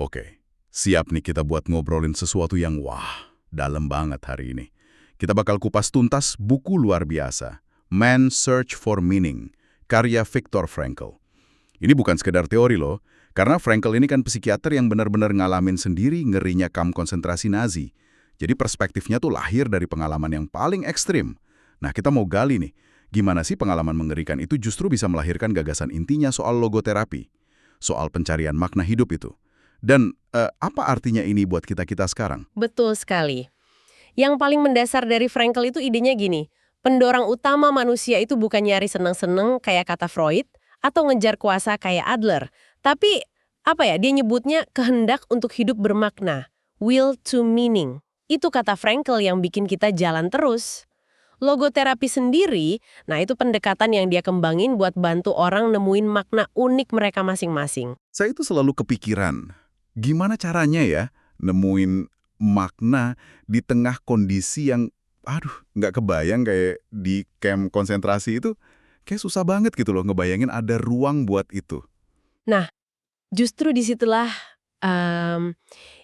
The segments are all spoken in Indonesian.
Oke, siap nih kita buat ngobrolin sesuatu yang dalam banget hari ini. Kita bakal kupas tuntas buku luar biasa, Man's Search for Meaning, karya Viktor Frankl. Ini bukan sekedar teori loh, karena Frankl ini kan psikiater yang benar-benar ngalamin sendiri ngerinya kamp konsentrasi Nazi. Jadi perspektifnya tuh lahir dari pengalaman yang paling ekstrim. Nah, kita mau gali nih, gimana sih pengalaman mengerikan itu justru bisa melahirkan gagasan intinya soal logoterapi, soal pencarian makna hidup itu. Dan apa artinya ini buat kita-kita sekarang? Betul sekali. Yang paling mendasar dari Frankl itu idenya gini, pendorong utama manusia itu bukan nyari seneng-seneng kayak kata Freud, atau ngejar kuasa kayak Adler. Tapi, dia nyebutnya kehendak untuk hidup bermakna, will to meaning. Itu kata Frankl yang bikin kita jalan terus. Logoterapi sendiri, nah itu pendekatan yang dia kembangin buat bantu orang nemuin makna unik mereka masing-masing. Saya itu selalu kepikiran, gimana caranya ya nemuin makna di tengah kondisi yang, nggak kebayang kayak di kamp konsentrasi itu, kayak susah banget gitu loh ngebayangin ada ruang buat itu. Nah, justru disitulah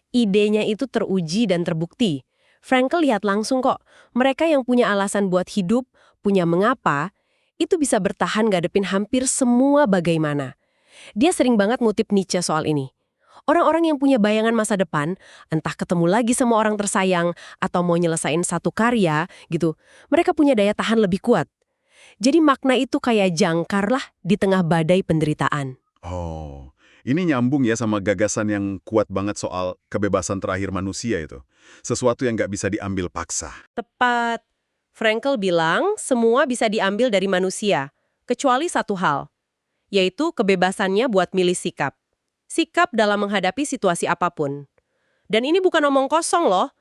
idenya itu teruji dan terbukti. Frankl lihat langsung kok, mereka yang punya alasan buat hidup, punya mengapa, itu bisa bertahan ngadepin hampir semua bagaimana. Dia sering banget ngutip Nietzsche soal ini. Orang-orang yang punya bayangan masa depan, entah ketemu lagi sama orang tersayang, atau mau nyelesain satu karya, gitu, mereka punya daya tahan lebih kuat. Jadi makna itu kayak jangkar lah di tengah badai penderitaan. Oh, ini nyambung ya sama gagasan yang kuat banget soal kebebasan terakhir manusia itu. Sesuatu yang nggak bisa diambil paksa. Tepat. Frankl bilang semua bisa diambil dari manusia, kecuali satu hal, yaitu kebebasannya buat milih sikap. Sikap dalam menghadapi situasi apapun. Dan ini bukan omong kosong loh.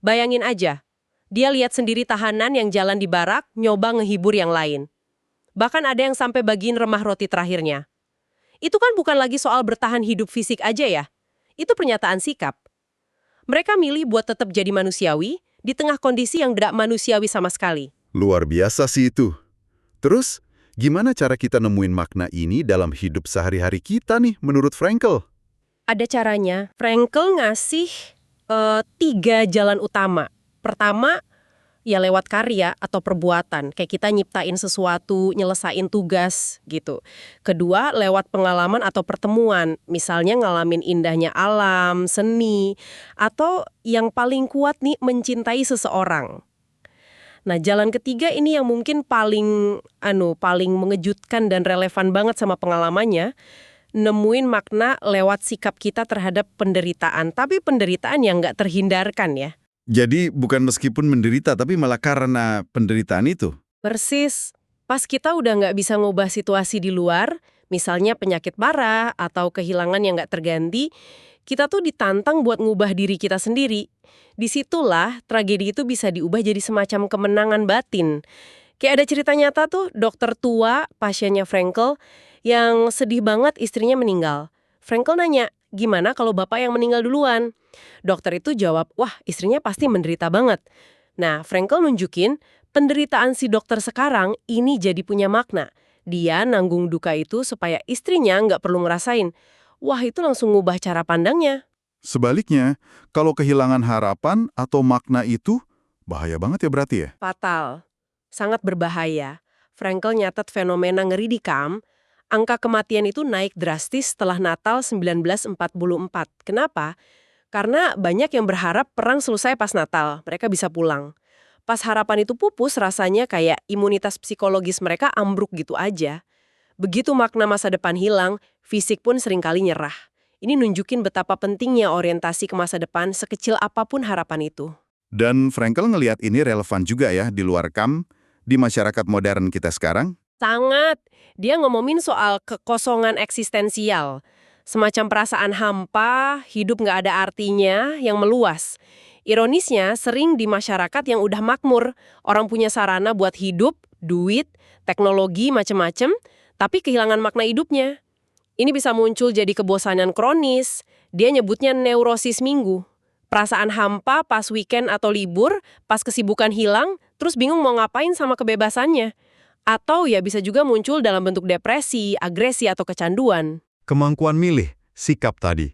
Bayangin aja, dia lihat sendiri tahanan yang jalan di barak, nyoba ngehibur yang lain. Bahkan ada yang sampai bagiin remah roti terakhirnya. Itu kan bukan lagi soal bertahan hidup fisik aja ya. Itu pernyataan sikap. Mereka milih buat tetap jadi manusiawi di tengah kondisi yang tidak manusiawi sama sekali. Luar biasa sih itu. Terus, gimana cara kita nemuin makna ini dalam hidup sehari-hari kita nih menurut Frankl? Ada caranya. Frankl ngasih 3 jalan utama. Pertama, ya lewat karya atau perbuatan. Kayak kita nyiptain sesuatu, nyelesain tugas gitu. Kedua, lewat pengalaman atau pertemuan. Misalnya ngalamin indahnya alam, seni, atau yang paling kuat nih mencintai seseorang. Nah, jalan ketiga ini yang mungkin paling mengejutkan dan relevan banget sama pengalamannya, nemuin makna lewat sikap kita terhadap penderitaan. Tapi penderitaan yang nggak terhindarkan ya. Jadi bukan meskipun menderita, tapi malah karena penderitaan itu. Persis. Pas kita udah nggak bisa ngubah situasi di luar, misalnya penyakit parah atau kehilangan yang nggak terganti, kita tuh ditantang buat ngubah diri kita sendiri. Disitulah tragedi itu bisa diubah jadi semacam kemenangan batin. Kayak ada cerita nyata tuh, dokter tua, pasiennya Frankl, yang sedih banget istrinya meninggal. Frankl nanya, gimana kalau bapak yang meninggal duluan? Dokter itu jawab, wah istrinya pasti menderita banget. Nah, Frankl nunjukin, penderitaan si dokter sekarang ini jadi punya makna. Dia nanggung duka itu supaya istrinya nggak perlu ngerasain. Wah, itu langsung ngubah cara pandangnya. Sebaliknya, kalau kehilangan harapan atau makna itu, bahaya banget ya berarti ya? Fatal. Sangat berbahaya. Frankl nyatet fenomena ngeri di kamp. Angka kematian itu naik drastis setelah Natal 1944. Kenapa? Karena banyak yang berharap perang selesai pas Natal, mereka bisa pulang. Pas harapan itu pupus, rasanya kayak imunitas psikologis mereka ambruk gitu aja. Begitu makna masa depan hilang, fisik pun seringkali nyerah. Ini nunjukin betapa pentingnya orientasi ke masa depan sekecil apapun harapan itu. Dan Frankl ngelihat ini relevan juga ya di luar kamp, di masyarakat modern kita sekarang. Sangat. Dia ngomongin soal kekosongan eksistensial. Semacam perasaan hampa, hidup nggak ada artinya, yang meluas. Ironisnya, sering di masyarakat yang udah makmur, orang punya sarana buat hidup, duit, teknologi, macem-macem, tapi kehilangan makna hidupnya. Ini bisa muncul jadi kebosanan kronis, dia nyebutnya neurosis minggu. Perasaan hampa pas weekend atau libur, pas kesibukan hilang, terus bingung mau ngapain sama kebebasannya. Atau ya bisa juga muncul dalam bentuk depresi, agresi, atau kecanduan. Kemampuan milih, sikap tadi.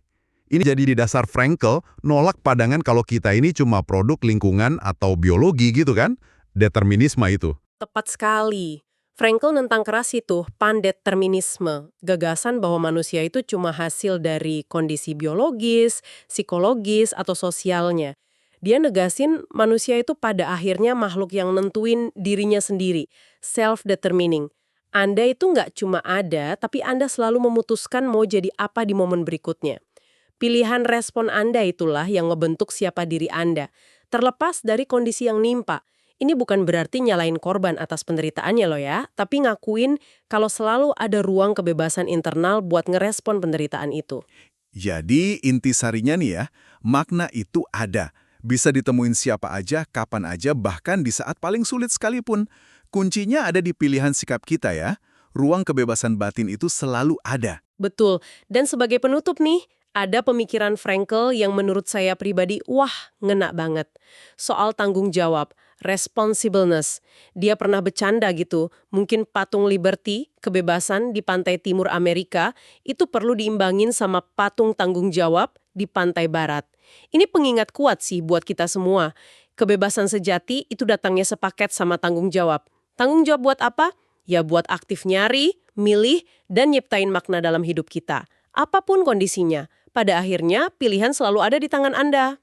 Ini jadi di dasar Frankl nolak pandangan kalau kita ini cuma produk lingkungan atau biologi gitu kan? Determinisme itu. Tepat sekali. Frankl nentang keras itu pandeterminisme, gagasan bahwa manusia itu cuma hasil dari kondisi biologis, psikologis, atau sosialnya. Dia negasin manusia itu pada akhirnya makhluk yang nentuin dirinya sendiri, self-determining. Anda itu nggak cuma ada, tapi Anda selalu memutuskan mau jadi apa di momen berikutnya. Pilihan respon Anda itulah yang ngebentuk siapa diri Anda, terlepas dari kondisi yang nimpa. Ini bukan berarti nyalain korban atas penderitaannya loh ya, tapi ngakuin kalau selalu ada ruang kebebasan internal buat ngerespon penderitaan itu. Jadi intisarinya nih ya, makna itu ada. Bisa ditemuin siapa aja, kapan aja, bahkan di saat paling sulit sekalipun. Kuncinya ada di pilihan sikap kita ya. Ruang kebebasan batin itu selalu ada. Betul, dan sebagai penutup nih, ada pemikiran Frankl yang menurut saya pribadi, wah, ngena banget. Soal tanggung jawab, responsibleness. Dia pernah bercanda gitu, mungkin patung Liberty, kebebasan di pantai timur Amerika, itu perlu diimbangin sama patung tanggung jawab di pantai barat. Ini pengingat kuat sih buat kita semua. Kebebasan sejati itu datangnya sepaket sama tanggung jawab. Tanggung jawab buat apa? Ya buat aktif nyari, milih, dan nyiptain makna dalam hidup kita. Apapun kondisinya. Pada akhirnya, pilihan selalu ada di tangan Anda.